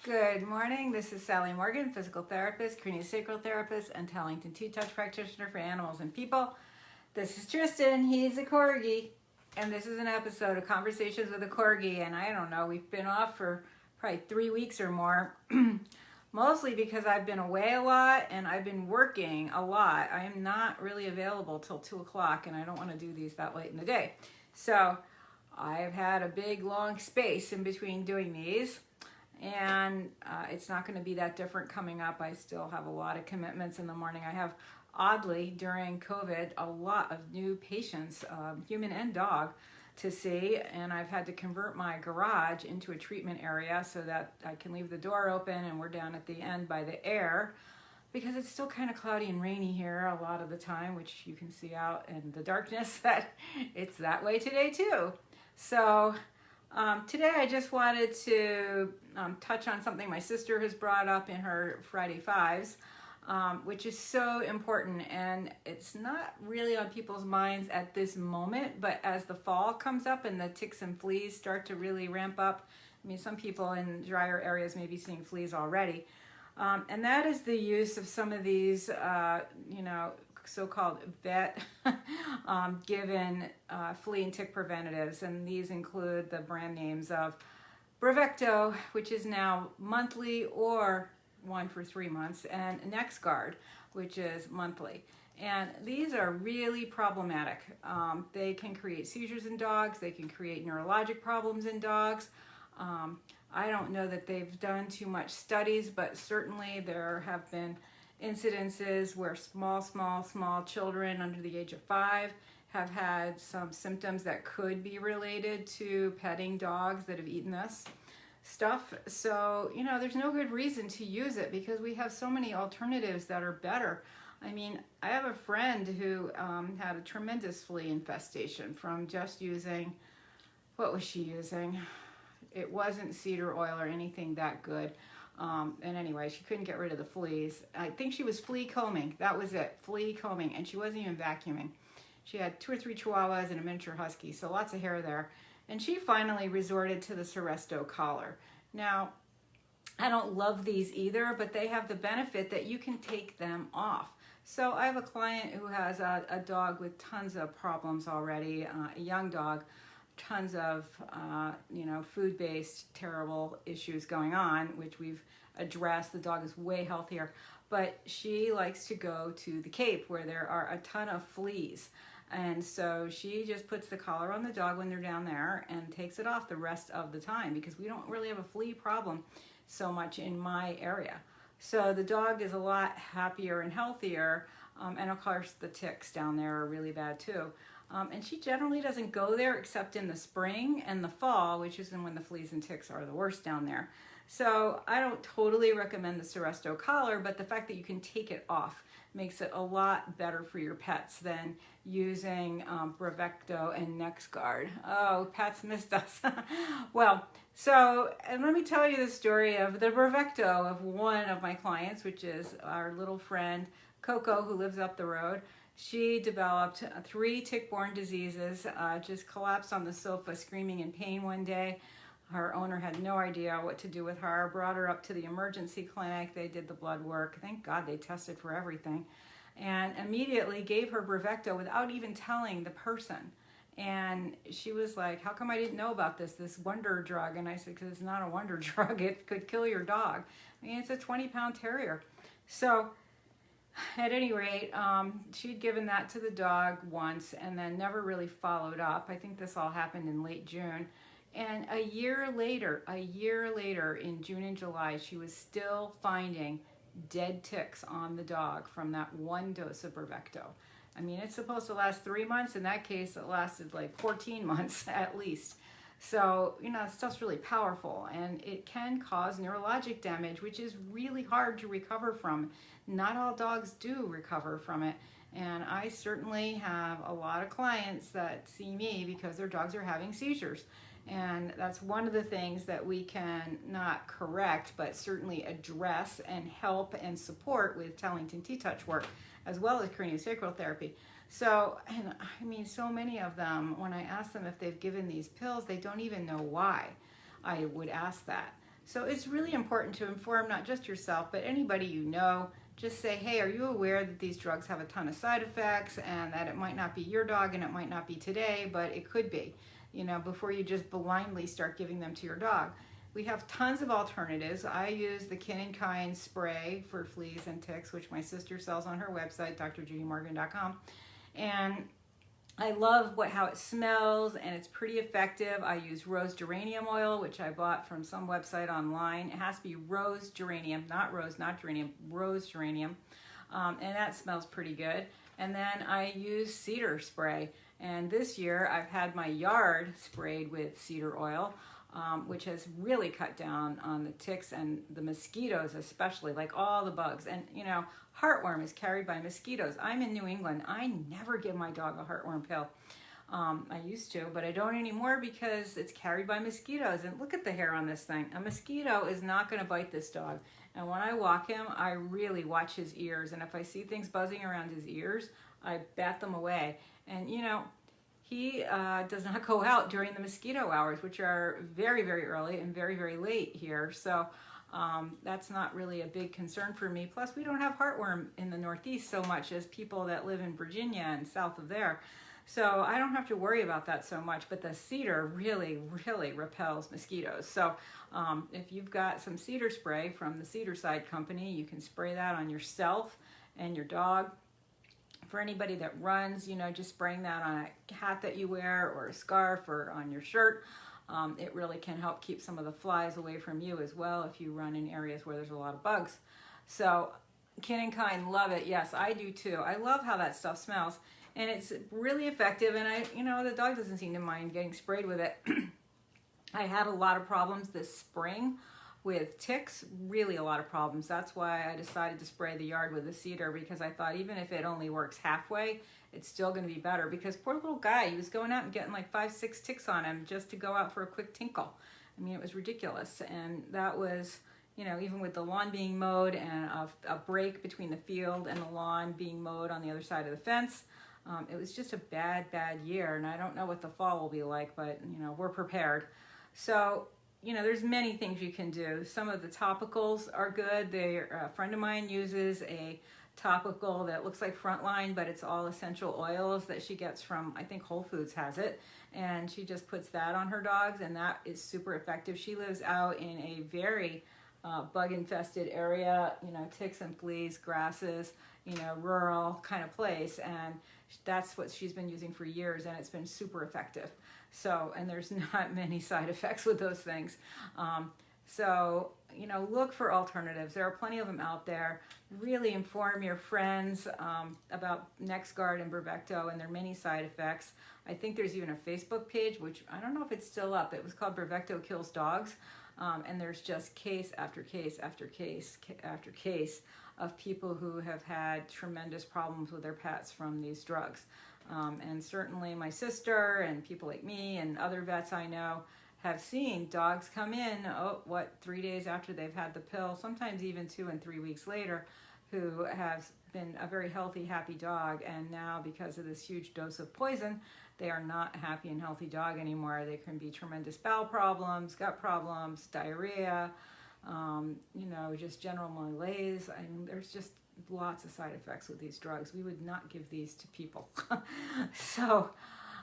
Good morning. This is Sally Morgan, physical therapist, craniosacral therapist, and Tellington T-Touch practitioner for animals and people. This is Tristan. He's a Corgi, and this is an episode of Conversations with a Corgi. And I don't know, we've been off for probably 3 weeks or more, mostly because I've been away a lot and I've been working a lot. I am not really available till 2 o'clock, and I don't want to do these that late in the day. So I've had a big, long space in between doing these. And it's not going to be that different coming up. I still have a lot of commitments in the morning. I have, oddly, during COVID, a lot of new patients, human and dog, to see. And I've had to convert my garage into a treatment area so that I can leave the door open and we're down at the end by the air, because it's still kind of cloudy and rainy here a lot of the time, which you can see out in the darkness that it's that way today too. So today I just wanted to touch on something my sister has brought up in her Friday Fives, which is so important, and it's not really on people's minds at this moment, but as the fall comes up and the ticks and fleas start to really ramp up, I mean, some people in drier areas may be seeing fleas already, and that is the use of some of these, so-called vet given flea and tick preventatives, and these include the brand names of Bravecto, which is now monthly or one for 3 months, and NexGard, which is monthly. And these are really problematic. They can create seizures in dogs. They can create neurologic problems in dogs. I don't know that they've done too much studies, but certainly there have been incidences where small children under the age of 5 have had some symptoms that could be related to petting dogs that have eaten this stuff. So, there's no good reason to use it because we have so many alternatives that are better. I mean, I have a friend who had a tremendous flea infestation from just using, what was she using? It wasn't cedar oil or anything that good. And anyway, she couldn't get rid of the fleas. I think she was flea combing. That was it, flea combing. And she wasn't even vacuuming. She had 2 or 3 chihuahuas and a miniature husky, so lots of hair there. And she finally resorted to the Seresto collar. Now, I don't love these either, but they have the benefit that you can take them off. So I have a client who has a dog with tons of problems already, a young dog, tons of food-based terrible issues going on, which we've addressed. The dog is way healthier, but she likes to go to the Cape where there are a ton of fleas, and so she just puts the collar on the dog when they're down there and takes it off the rest of the time because we don't really have a flea problem so much in my area. So the dog is a lot happier and healthier, and of course the ticks down there are really bad too. And she generally doesn't go there except in the spring and the fall, which is when the fleas and ticks are the worst down there. So I don't totally recommend the Seresto collar, but the fact that you can take it off makes it a lot better for your pets than using Bravecto and NexGard. Oh, Pat's missed us. Well, so, and let me tell you the story of the Bravecto of one of my clients, which is our little friend Coco, who lives up the road. She developed 3 tick-borne diseases, just collapsed on the sofa screaming in pain one day. Her owner had no idea what to do with her, brought her up to the emergency clinic. They did the blood work. Thank God they tested for everything. And immediately gave her Bravecto without even telling the person. And she was like, how come I didn't know about this wonder drug? And I said, because it's not a wonder drug. It could kill your dog. I mean, it's a 20-pound terrier. So at any rate, she'd given that to the dog once and then never really followed up. I think this all happened in late June. And a year later, in June and July, she was still finding dead ticks on the dog from that one dose of Bravecto. I mean, it's supposed to last 3 months. In that case, it lasted like 14 months at least. So, stuff's really powerful, and it can cause neurologic damage, which is really hard to recover from. Not all dogs do recover from it, and I certainly have a lot of clients that see me because their dogs are having seizures. And that's one of the things that we can not correct, but certainly address and help and support with Tellington T-Touch work, as well as craniosacral therapy. So, and I mean, so many of them, when I ask them if they've given these pills, they don't even know why I would ask that. So it's really important to inform not just yourself, but anybody you know. Just say, hey, are you aware that these drugs have a ton of side effects and that it might not be your dog and it might not be today, but it could be, before you just blindly start giving them to your dog. We have tons of alternatives. I use the Kin & Kind spray for fleas and ticks, which my sister sells on her website, drjudymorgan.com. And I love how it smells, and it's pretty effective. I use rose geranium oil, which I bought from some website online. It has to be rose geranium, not rose, not geranium, rose geranium. And that smells pretty good. And then I use cedar spray. And this year I've had my yard sprayed with cedar oil, which has really cut down on the ticks and the mosquitoes especially, like all the bugs. And heartworm is carried by mosquitoes. I'm in New England. I never give my dog a heartworm pill. I used to, but I don't anymore because it's carried by mosquitoes. And look at the hair on this thing. A mosquito is not going to bite this dog. And when I walk him, I really watch his ears. And if I see things buzzing around his ears, I bat them away. And he does not go out during the mosquito hours, which are very, very early and very, very late here. So that's not really a big concern for me. Plus, we don't have heartworm in the Northeast so much as people that live in Virginia and south of there. So I don't have to worry about that so much, but the cedar really, really repels mosquitoes. So if you've got some cedar spray from the Cedar Side Company, you can spray that on yourself and your dog. For anybody that runs, just spraying that on a hat that you wear or a scarf or on your shirt, it really can help keep some of the flies away from you as well if you run in areas where there's a lot of bugs. So Kin & Kind, love it. Yes, I do too. I love how that stuff smells, and it's really effective. And the dog doesn't seem to mind getting sprayed with it. I had a lot of problems this spring with ticks, really a lot of problems. That's why I decided to spray the yard with the cedar, because I thought even if it only works halfway, it's still going to be better. Because poor little guy, he was going out and getting like 5-6 ticks on him just to go out for a quick tinkle. I mean, it was ridiculous. And that was, even with the lawn being mowed and a break between the field and the lawn being mowed on the other side of the fence, it was just a bad, bad year. And I don't know what the fall will be like, but, we're prepared. So, there's many things you can do. Some of the topicals are good. A friend of mine uses a topical that looks like Frontline, but it's all essential oils that she gets from, I think Whole Foods has it. And she just puts that on her dogs, and that is super effective. She lives out in a very bug-infested area, ticks and fleas, grasses, rural kind of place. And that's what she's been using for years, and it's been super effective. So, and there's not many side effects with those things. Look for alternatives. There are plenty of them out there. Really inform your friends about NexGard and Bravecto and their many side effects. I think there's even a Facebook page, which I don't know if it's still up. It was called Bravecto Kills Dogs. And there's just case after case after case after case of people who have had tremendous problems with their pets from these drugs. And certainly my sister and people like me and other vets I know have seen dogs come in, 3 days after they've had the pill, sometimes even 2 and 3 weeks later, who have been a very healthy, happy dog. And now because of this huge dose of poison, they are not a happy and healthy dog anymore. There can be tremendous bowel problems, gut problems, diarrhea, just general malaise. I mean, there's just lots of side effects with these drugs. We would not give these to people. So,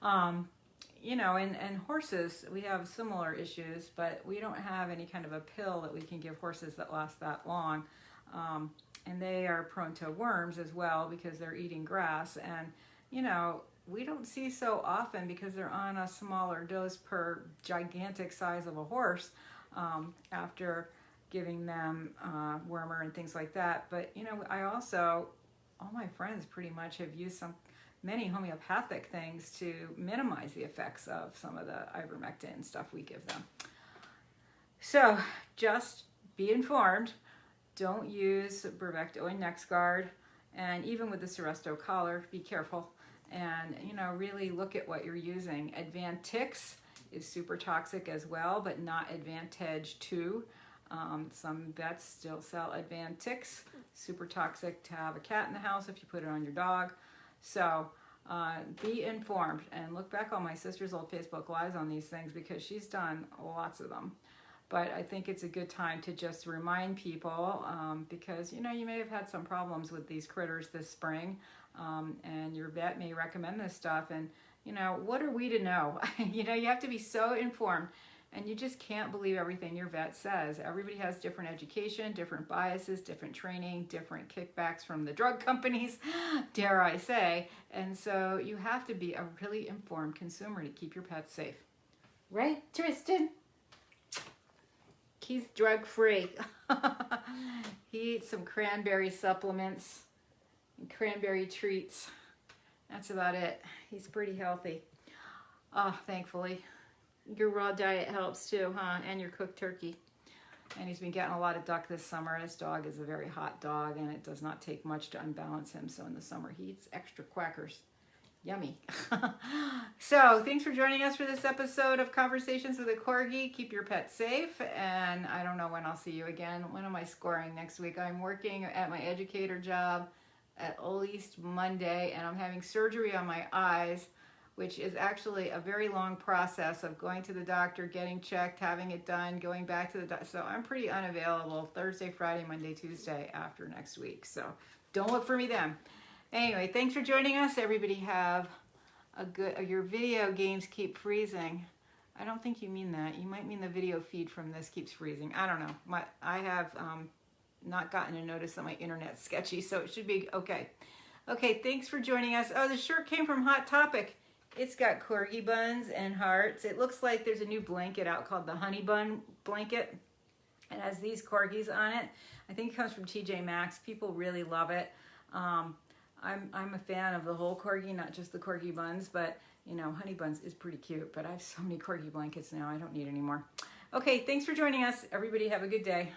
and horses, we have similar issues, but we don't have any kind of a pill that we can give horses that lasts that long. And they are prone to worms as well because they're eating grass. And, we don't see so often because they're on a smaller dose per gigantic size of a horse after giving them wormer and things like that. But, all my friends pretty much have used many homeopathic things to minimize the effects of some of the ivermectin stuff we give them. So just be informed. Don't use Bravecto and NexGard. And even with the Seresto collar, be careful. And, really look at what you're using. Advantix is super toxic as well, but not Advantage 2. Some vets still sell Advantix, super toxic to have a cat in the house if you put it on your dog. So be informed and look back on my sister's old Facebook Lives on these things because she's done lots of them. But I think it's a good time to just remind people because, you may have had some problems with these critters this spring, and your vet may recommend this stuff. And, what are we to know? You have to be so informed, and you just can't believe everything your vet says. Everybody has different education, different biases, different training, different kickbacks from the drug companies, dare I say. And so you have to be a really informed consumer to keep your pets safe. Right, Tristan? He's drug-free. He eats some cranberry supplements and cranberry treats. That's about it. He's pretty healthy. Oh, thankfully. Your raw diet helps too, huh? And your cooked turkey. And he's been getting a lot of duck this summer. This dog is a very hot dog, and it does not take much to unbalance him. So in the summer, he eats extra quackers. Yummy. So thanks for joining us for this episode of Conversations with a Corgi. Keep your pet safe, and I don't know when I'll see you again. When am I scoring next week? I'm working at my educator job at least Monday, and I'm having surgery on my eyes, which is actually a very long process of going to the doctor, getting checked, having it done, going back to the doctor. So I'm pretty unavailable Thursday, Friday, Monday, Tuesday after next week. So don't look for me then. Anyway, thanks for joining us. Everybody have a good, your video games keep freezing. I don't think you mean that. You might mean the video feed from this keeps freezing. I don't know. I have not gotten a notice that my internet's sketchy, so it should be okay. Okay, thanks for joining us. Oh, the shirt came from Hot Topic. It's got corgi buns and hearts. It looks like there's a new blanket out called the Honey Bun blanket. It has these corgis on it. I think it comes from TJ Maxx. People really love it. I'm a fan of the whole corgi, not just the corgi buns, but Honey Buns is pretty cute, but I have so many corgi blankets now, I don't need any more. Okay, thanks for joining us. Everybody have a good day.